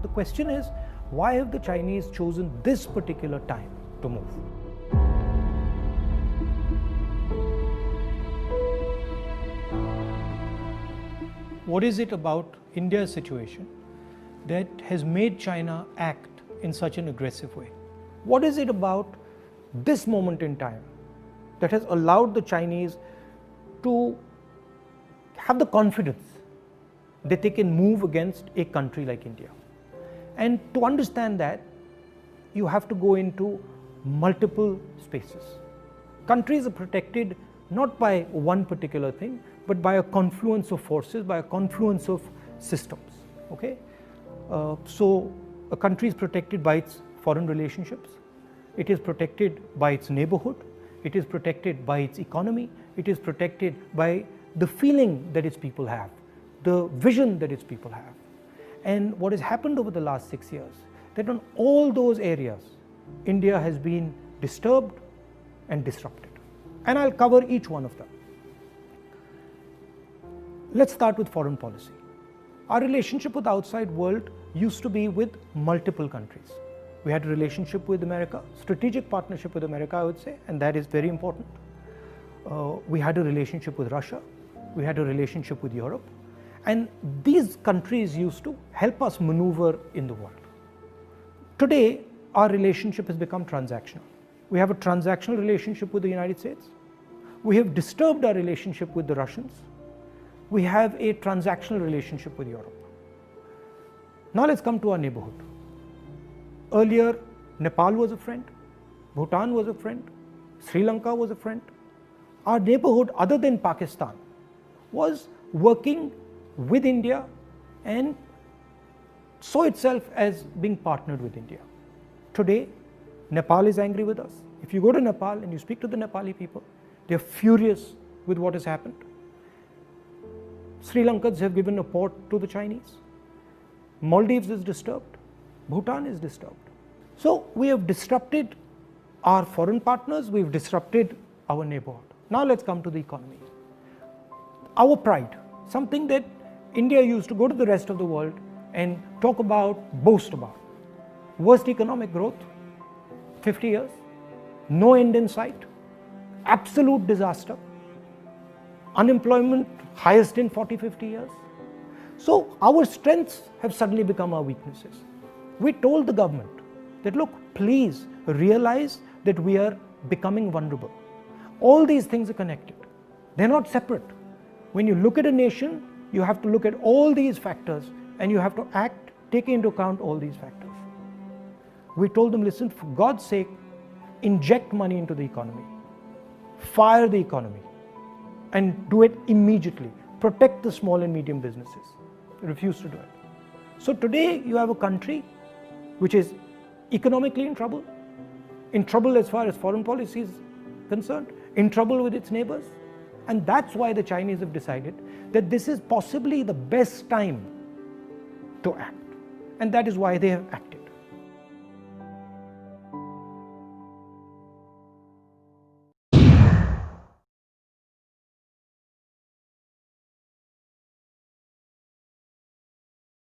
The question is, why have the Chinese chosen this particular time to move? What is it about India's situation that has made China act in such an aggressive way? What is it about this moment in time that has allowed the Chinese to have the confidence that they can move against a country like India? And to understand that, you have to go into multiple spaces. Countries are protected not by one particular thing, but by a confluence of forces, by a confluence of systems. Okay? So a country is protected by its foreign relationships, it is protected by its neighborhood, it is protected by its economy, it is protected by the feeling that its people have, the vision that its people have. And what has happened over the last 6 years, that on all those areas, India has been disturbed and disrupted. And I'll cover each one of them. Let's start with foreign policy. Our relationship with the outside world used to be with multiple countries. We had a relationship with America, strategic partnership with America, I would say, and that is very important. We had a relationship with Russia, we had a relationship with Europe, and these countries used to help us maneuver in the world. Today, our relationship has become transactional. We have a transactional relationship with the United States. We have disturbed our relationship with the Russians. We have a transactional relationship with Europe. Now let's come to our neighborhood. Earlier, Nepal was a friend, Bhutan was a friend, Sri Lanka was a friend. Our neighborhood, other than Pakistan, was working with India and saw itself as being partnered with India. Today, Nepal is angry with us. If you go to Nepal and you speak to the Nepali people, they are furious with what has happened. Sri Lankans have given a port to the Chinese. Maldives is disturbed. Bhutan is disturbed. So we have disrupted our foreign partners, we've disrupted our neighborhood. Now let's come to the economy. Our pride, something that India used to go to the rest of the world and talk about, boast about. Worst economic growth, 50 years, no end in sight, absolute disaster, unemployment highest in 40-50 years. So our strengths have suddenly become our weaknesses. We told the government that, look, please realize that we are becoming vulnerable. All these things are connected. They're not separate. When you look at a nation, you have to look at all these factors and you have to act, take into account all these factors. We told them, listen, for God's sake, inject money into the economy, fire the economy, and do it immediately. Protect the small and medium businesses. They refuse to do it. So today you have a country which is economically in trouble as far as foreign policy is concerned, in trouble with its neighbors. And that's why the Chinese have decided that this is possibly the best time to act. And that is why they have acted.